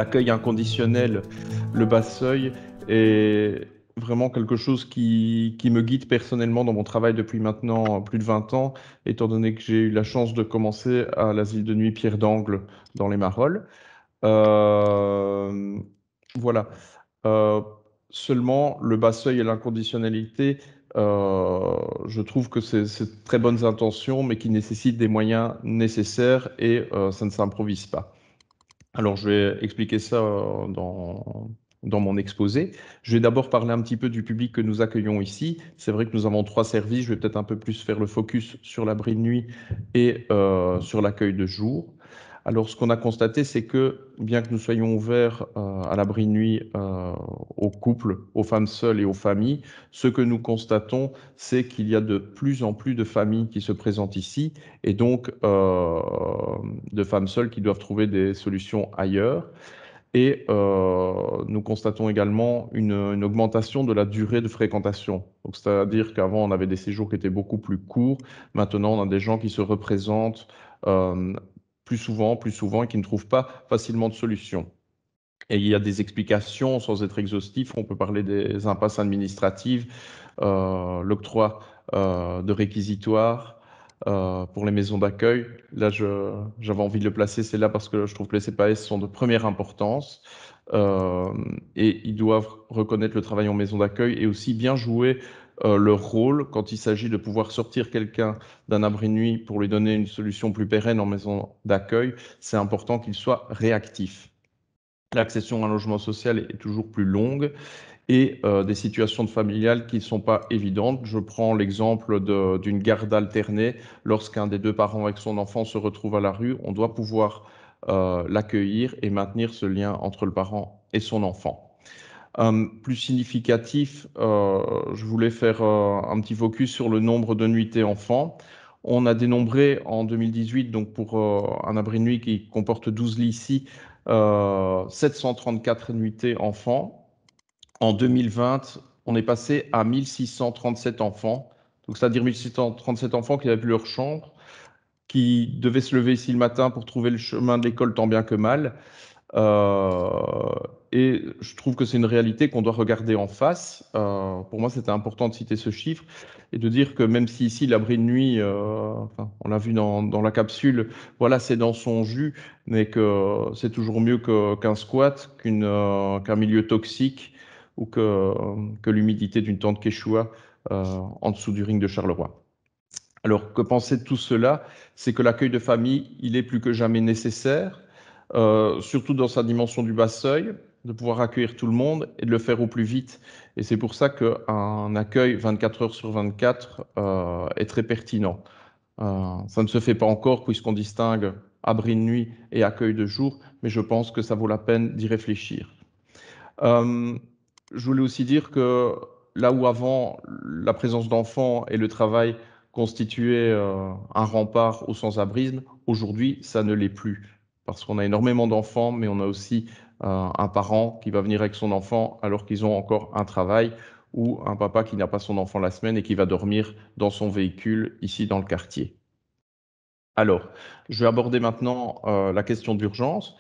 l'accueil inconditionnel, le bas seuil est vraiment quelque chose qui me guide personnellement dans mon travail depuis maintenant plus de 20 ans, étant donné que j'ai eu la chance de commencer à l'asile de nuit Pierre d'Angle dans les Marolles. Euh, voilà. Euh, Seulement, le bas seuil et l'inconditionnalité, je trouve que c'est de très bonnes intentions, mais qui nécessitent des moyens nécessaires et ça ne s'improvise pas. Alors, je vais expliquer ça dans mon exposé. Je vais d'abord parler un petit peu du public que nous accueillons ici. C'est vrai que nous avons 3 services. Je vais peut-être un peu plus faire le focus sur l'abri de nuit et sur l'accueil de jour. Alors, ce qu'on a constaté, c'est que bien que nous soyons ouverts à l'abri de nuit aux couples, aux femmes seules et aux familles, ce que nous constatons, c'est qu'il y a de plus en plus de familles qui se présentent ici et donc de femmes seules qui doivent trouver des solutions ailleurs. Et nous constatons également une augmentation de la durée de fréquentation. Donc, c'est-à-dire qu'avant, on avait des séjours qui étaient beaucoup plus courts. Maintenant, on a des gens qui se représentent euh, plus souvent et qui ne trouvent pas facilement de solution. Et il y a des explications, sans être exhaustif, on peut parler des impasses administratives, l'octroi de réquisitoires pour les maisons d'accueil. Là, j'avais envie de le placer, c'est là parce que je trouve que les CPAS sont de première importance et ils doivent reconnaître le travail en maison d'accueil et aussi bien jouer leur rôle quand il s'agit de pouvoir sortir quelqu'un d'un abri de nuit pour lui donner une solution plus pérenne en maison d'accueil. C'est important qu'il soit réactif. L'accession à un logement social est toujours plus longue et des situations familiales qui ne sont pas évidentes. Je prends l'exemple d'une garde alternée. Lorsqu'un des deux parents avec son enfant se retrouve à la rue, on doit pouvoir l'accueillir et maintenir ce lien entre le parent et son enfant. Plus significatif, je voulais faire un petit focus sur le nombre de nuitées enfants. On a dénombré en 2018, donc pour un abri de nuit qui comporte 12 lits ici, 734 nuitées enfants. En 2020, on est passé à 1637 enfants. Donc, c'est-à-dire 1637 enfants qui n'avaient plus leur chambre, qui devaient se lever ici le matin pour trouver le chemin de l'école tant bien que mal. Euh, et je trouve que c'est une réalité qu'on doit regarder en face. Pour moi, c'était important de citer ce chiffre et de dire que même si ici l'abri de nuit, enfin, on l'a vu dans la capsule, voilà, c'est dans son jus, mais que c'est toujours mieux qu'un squat, qu'un milieu toxique ou que l'humidité d'une tente Quechua en dessous du ring de Charleroi. Alors, que penser de tout cela? C'est que l'accueil de famille, il est plus que jamais nécessaire, surtout dans sa dimension du bas seuil, de pouvoir accueillir tout le monde et de le faire au plus vite. Et c'est pour ça qu'un accueil 24 heures sur 24 est très pertinent. Ça ne se fait pas encore puisqu'on distingue abri de nuit et accueil de jour, mais je pense que ça vaut la peine d'y réfléchir. Euh, je voulais aussi dire que là où avant la présence d'enfants et le travail constituaient un rempart au sans-abrisme, aujourd'hui ça ne l'est plus. Parce qu'on a énormément d'enfants, mais on a aussi un parent qui va venir avec son enfant alors qu'ils ont encore un travail, ou un papa qui n'a pas son enfant la semaine et qui va dormir dans son véhicule ici dans le quartier. Alors, je vais aborder maintenant la question d'urgence.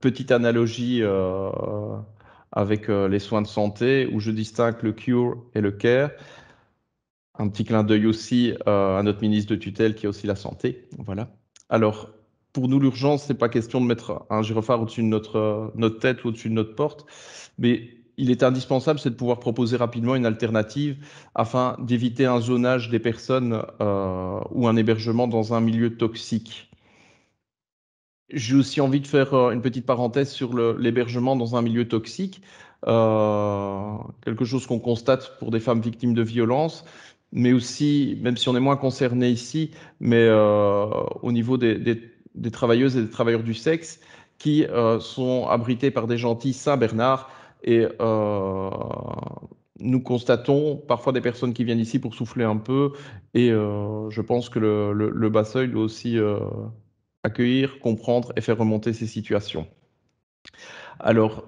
Petite analogie avec les soins de santé où je distingue le cure et le care. Un petit clin d'œil aussi à notre ministre de tutelle qui a aussi la santé. Voilà. Alors, pour nous, l'urgence, c'est pas question de mettre un gyrophare au-dessus de notre tête ou au-dessus de notre porte, mais il est indispensable, c'est de pouvoir proposer rapidement une alternative afin d'éviter un zonage des personnes ou un hébergement dans un milieu toxique. J'ai aussi envie de faire une petite parenthèse sur l'hébergement dans un milieu toxique, quelque chose qu'on constate pour des femmes victimes de violences, mais aussi, même si on est moins concerné ici, mais au niveau des travailleuses et des travailleurs du sexe qui sont abrités par des gentils Saint-Bernard et nous constatons parfois des personnes qui viennent ici pour souffler un peu et je pense que le bas seuil doit aussi accueillir, comprendre et faire remonter ces situations. Alors,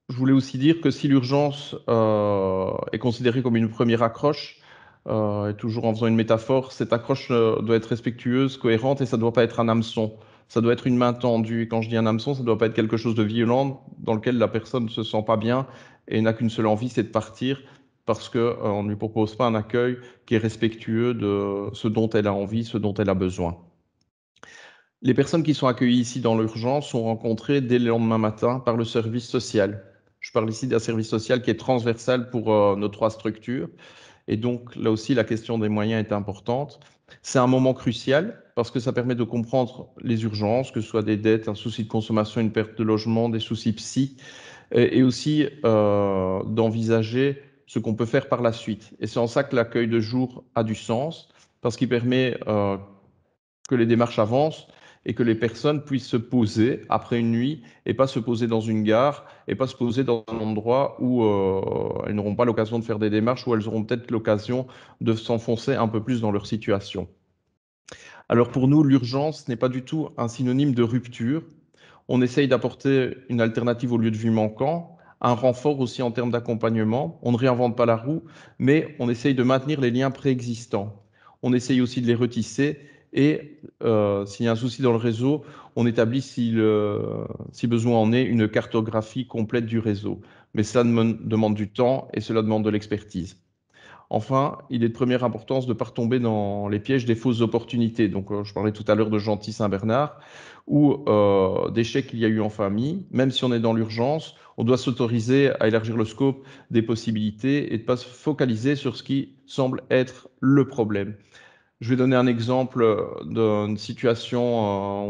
je voulais aussi dire que si l'urgence est considérée comme une première accroche, et toujours en faisant une métaphore, cette accroche doit être respectueuse, cohérente et ça ne doit pas être un hameçon. ça doit être une main tendue. Et quand je dis un hameçon, ça ne doit pas être quelque chose de violent dans lequel la personne ne se sent pas bien et n'a qu'une seule envie, c'est de partir parce qu'on ne lui propose pas un accueil qui est respectueux de ce dont elle a envie, ce dont elle a besoin. Les personnes qui sont accueillies ici dans l'urgence sont rencontrées dès le lendemain matin par le service social. Je parle ici d'un service social qui est transversal pour nos trois structures. Et donc, là aussi, la question des moyens est importante. C'est un moment crucial parce que ça permet de comprendre les urgences, que ce soit des dettes, un souci de consommation, une perte de logement, des soucis psy, et aussi d'envisager ce qu'on peut faire par la suite. Et c'est en ça que l'accueil de jour a du sens, parce qu'il permet que les démarches avancent et que les personnes puissent se poser après une nuit et pas se poser dans une gare et pas se poser dans un endroit où elles n'auront pas l'occasion de faire des démarches, où elles auront peut-être l'occasion de s'enfoncer un peu plus dans leur situation. Alors pour nous, l'urgence n'est pas du tout un synonyme de rupture. On essaye d'apporter une alternative au lieu de vie manquant, un renfort aussi en termes d'accompagnement. On ne réinvente pas la roue, mais on essaye de maintenir les liens préexistants. On essaye aussi de les retisser et s'il y a un souci dans le réseau, on établit, si besoin en est, une cartographie complète du réseau. Mais cela demande du temps et cela demande de l'expertise. Enfin, il est de première importance de ne pas retomber dans les pièges des fausses opportunités. Donc, je parlais tout à l'heure de Gentil Saint-Bernard, ou d'échecs qu'il y a eu en famille. Même si on est dans l'urgence, on doit s'autoriser à élargir le scope des possibilités et de ne pas se focaliser sur ce qui semble être le problème. Je vais donner un exemple d'une situation.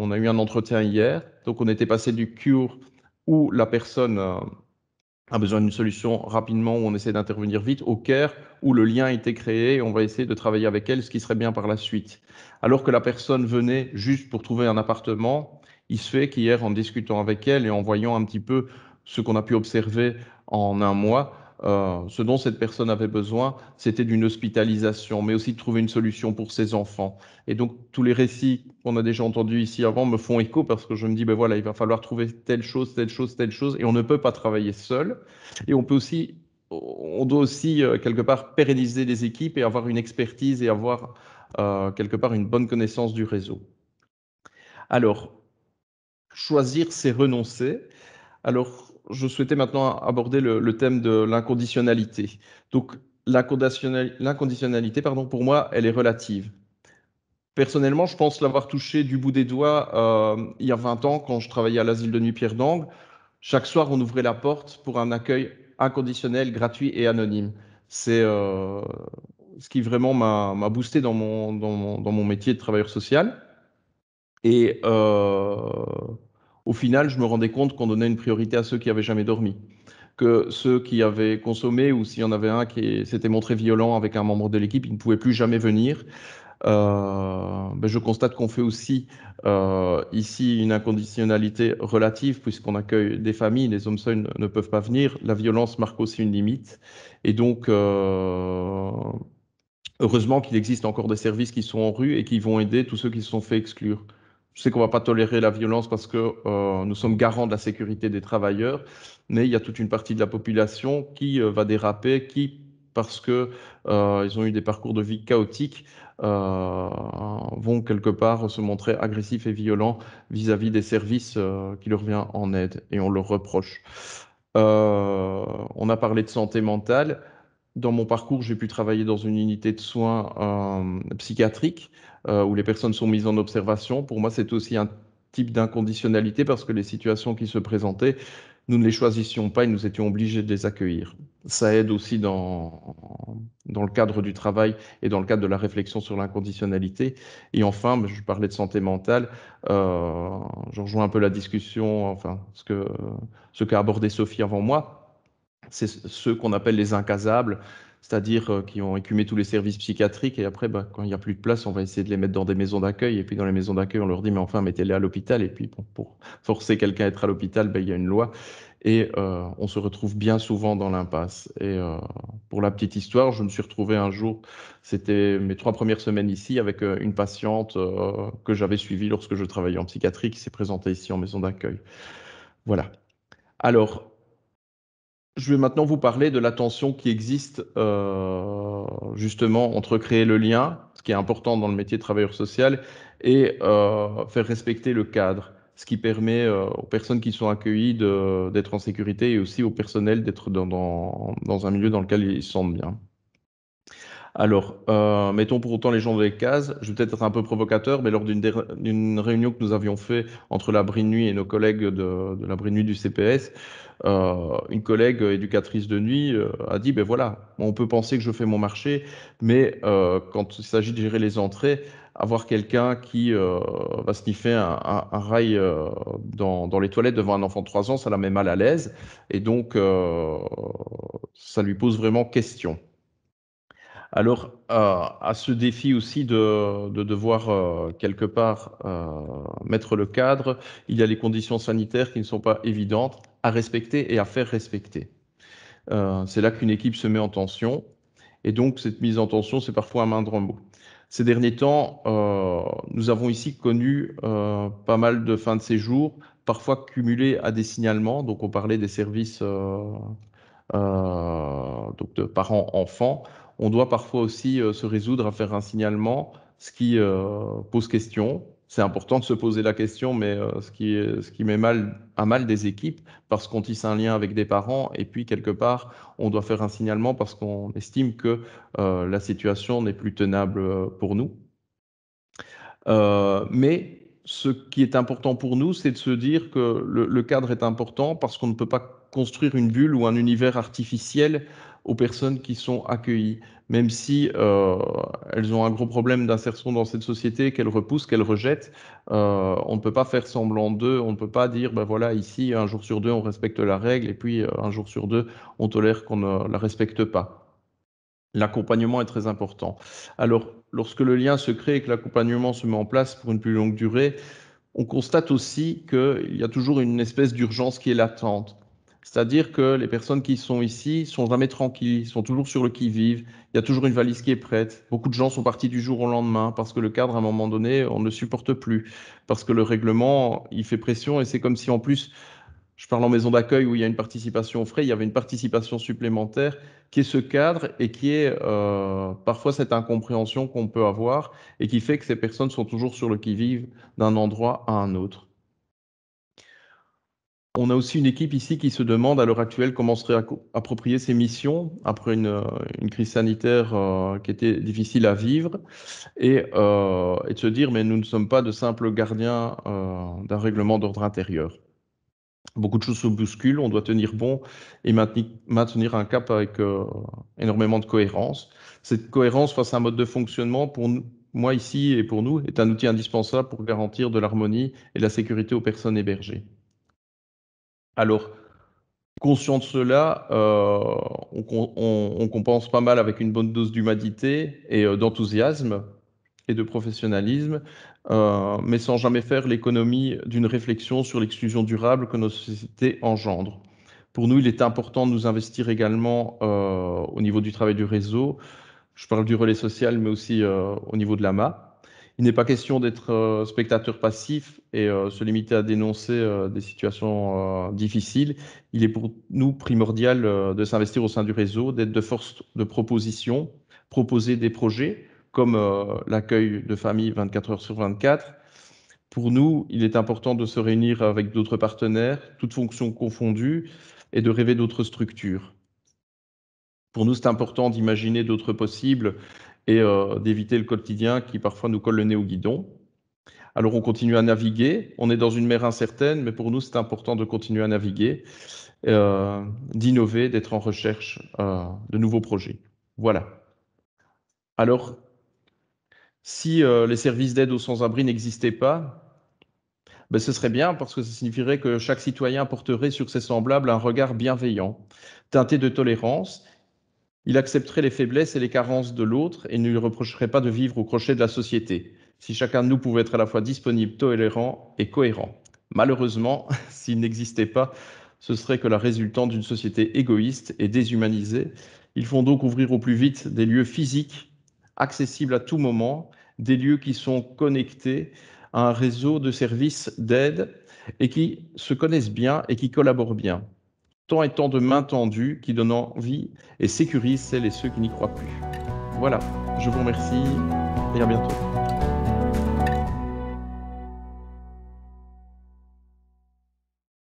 On a eu un entretien hier. Donc, on était passé du cure où la personne a besoin d'une solution rapidement, où on essaie d'intervenir vite, au care, où le lien a été créé et on va essayer de travailler avec elle, ce qui serait bien par la suite. Alors que la personne venait juste pour trouver un appartement, il se fait qu'hier, en discutant avec elle et en voyant un petit peu ce qu'on a pu observer en un mois, ce dont cette personne avait besoin, c'était d'une hospitalisation, mais aussi de trouver une solution pour ses enfants. Et donc, tous les récits qu'on a déjà entendus ici avant me font écho parce que je me dis, ben voilà, il va falloir trouver telle chose, telle chose, telle chose, et on ne peut pas travailler seul. Et on doit aussi quelque part pérenniser des équipes et avoir une expertise et avoir quelque part une bonne connaissance du réseau. Alors, choisir, c'est renoncer. Alors, je souhaitais maintenant aborder le thème de l'inconditionnalité. Donc, l'inconditionnalité, pardon, pour moi, elle est relative. Personnellement, je pense l'avoir touché du bout des doigts il y a 20 ans quand je travaillais à l'asile de nuit Pierre d'Angle. Chaque soir, on ouvrait la porte pour un accueil inconditionnel, gratuit et anonyme. C'est ce qui vraiment m'a boosté dans mon métier de travailleur social. Et au final, je me rendais compte qu'on donnait une priorité à ceux qui avaient jamais dormi, que ceux qui avaient consommé ou s'il y en avait un qui s'était montré violent avec un membre de l'équipe, il ne pouvait plus jamais venir. Je constate qu'on fait aussi ici une inconditionnalité relative puisqu'on accueille des familles, les hommes seuls ne peuvent pas venir. La violence marque aussi une limite. Et donc, heureusement qu'il existe encore des services qui sont en rue et qui vont aider tous ceux qui se sont fait exclure. Je sais qu'on ne va pas tolérer la violence parce que nous sommes garants de la sécurité des travailleurs, mais il y a toute une partie de la population qui va déraper, qui, parce que ils ont eu des parcours de vie chaotiques, vont quelque part se montrer agressifs et violents vis-à-vis des services qui leur viennent en aide et on leur reproche. On a parlé de santé mentale. Dans mon parcours, j'ai pu travailler dans une unité de soins psychiatriques où les personnes sont mises en observation. Pour moi, c'est aussi un type d'inconditionnalité parce que les situations qui se présentaient, nous ne les choisissions pas et nous étions obligés de les accueillir. Ça aide aussi dans le cadre du travail et dans le cadre de la réflexion sur l'inconditionnalité. Et enfin, je parlais de santé mentale. Euh, je rejoins un peu la discussion, enfin, ce qu'a abordé Sophie avant moi. C'est ceux qu'on appelle les incasables, c'est-à-dire qui ont écumé tous les services psychiatriques et après, quand il n'y a plus de place, on va essayer de les mettre dans des maisons d'accueil et puis dans les maisons d'accueil, on leur dit, mais enfin, mettez-les à l'hôpital et puis bon, pour forcer quelqu'un à être à l'hôpital, il y a une loi et on se retrouve bien souvent dans l'impasse. Et pour la petite histoire, je me suis retrouvé un jour, c'était mes 3 premières semaines ici avec une patiente que j'avais suivie lorsque je travaillais en psychiatrie qui s'est présentée ici en maison d'accueil. Voilà. Alors, je vais maintenant vous parler de la tension qui existe justement entre créer le lien ce qui est important dans le métier de travailleur social, et faire respecter le cadre, ce qui permet aux personnes qui sont accueillies d'être en sécurité et aussi au personnel d'être dans un milieu dans lequel ils se sentent bien. Alors, mettons pour autant les gens dans les cases. Je vais peut-être être un peu provocateur, mais lors d'une réunion que nous avions fait entre l'abri de nuit et nos collègues de l'abri de nuit du CPS, une collègue éducatrice de nuit a dit, ben voilà, on peut penser que je fais mon marché, mais quand il s'agit de gérer les entrées, avoir quelqu'un qui va sniffer un rail dans les toilettes devant un enfant de 3 ans, ça la met mal à l'aise, et donc ça lui pose vraiment question. Alors, à ce défi aussi de devoir quelque part mettre le cadre, il y a les conditions sanitaires qui ne sont pas évidentes à respecter et à faire respecter. C'est là qu'une équipe se met en tension, et donc cette mise en tension, c'est parfois un moindre mot. Ces derniers temps, nous avons ici connu pas mal de fins de séjour, parfois cumulées à des signalements. Donc on parlait des services donc de parents-enfants. On doit parfois aussi se résoudre à faire un signalement, ce qui pose question. C'est important de se poser la question, mais ce qui met à mal des équipes, parce qu'on tisse un lien avec des parents, et puis quelque part, on doit faire un signalement parce qu'on estime que la situation n'est plus tenable pour nous. Mais ce qui est important pour nous, c'est de se dire que le cadre est important parce qu'on ne peut pas construire une bulle ou un univers artificiel aux personnes qui sont accueillies, même si elles ont un gros problème d'insertion dans cette société, qu'elles repoussent, qu'elles rejettent. On ne peut pas faire semblant d'eux, on ne peut pas dire, ben voilà, ici, un jour sur deux, on respecte la règle, et puis un jour sur deux, on tolère qu'on ne la respecte pas. L'accompagnement est très important. Alors, lorsque le lien se crée et que l'accompagnement se met en place pour une plus longue durée, on constate aussi qu'il y a toujours une espèce d'urgence qui est latente. C'est-à-dire que les personnes qui sont ici sont jamais tranquilles, sont toujours sur le qui-vive. Il y a toujours une valise qui est prête. Beaucoup de gens sont partis du jour au lendemain parce que le cadre, à un moment donné, on ne supporte plus. Parce que le règlement, il fait pression, et c'est comme si en plus, je parle en maison d'accueil où il y a une participation aux frais, il y avait une participation supplémentaire qui est ce cadre et qui est parfois cette incompréhension qu'on peut avoir et qui fait que ces personnes sont toujours sur le qui-vive d'un endroit à un autre. On a aussi une équipe ici qui se demande à l'heure actuelle comment se réapproprier ses missions après une crise sanitaire qui était difficile à vivre, et de se dire mais nous ne sommes pas de simples gardiens d'un règlement d'ordre intérieur. Beaucoup de choses se bousculent, on doit tenir bon et maintenir un cap avec énormément de cohérence. Cette cohérence face à un mode de fonctionnement, pour nous, moi ici et pour nous, est un outil indispensable pour garantir de l'harmonie et de la sécurité aux personnes hébergées. Alors, conscient de cela, on compense pas mal avec une bonne dose d'humanité et d'enthousiasme et de professionnalisme, mais sans jamais faire l'économie d'une réflexion sur l'exclusion durable que nos sociétés engendrent. Pour nous, il est important de nous investir également au niveau du travail du réseau. Je parle du relais social, mais aussi au niveau de l'AMA. Il n'est pas question d'être spectateur passif et se limiter à dénoncer des situations difficiles. Il est pour nous primordial de s'investir au sein du réseau, d'être de force de proposition, proposer des projets comme l'accueil de familles 24 heures sur 24. Pour nous, il est important de se réunir avec d'autres partenaires, toutes fonctions confondues, et de rêver d'autres structures. Pour nous, c'est important d'imaginer d'autres possibles et d'éviter le quotidien qui parfois nous colle le nez au guidon. Alors on continue à naviguer, on est dans une mer incertaine, mais pour nous c'est important de continuer à naviguer, d'innover, d'être en recherche de nouveaux projets. Voilà. Alors, si les services d'aide aux sans-abri n'existaient pas, ben, ce serait bien parce que ça signifierait que chaque citoyen porterait sur ses semblables un regard bienveillant, teinté de tolérance. Il accepterait les faiblesses et les carences de l'autre et ne lui reprocherait pas de vivre au crochet de la société, si chacun de nous pouvait être à la fois disponible, tolérant et cohérent. Malheureusement, s'il n'existait pas, ce serait que la résultante d'une société égoïste et déshumanisée. Il faut donc ouvrir au plus vite des lieux physiques, accessibles à tout moment, des lieux qui sont connectés à un réseau de services d'aide et qui se connaissent bien et qui collaborent bien. Tant et tant de mains tendues qui donnent envie et sécurisent celles et ceux qui n'y croient plus. Voilà, je vous remercie. et à bientôt.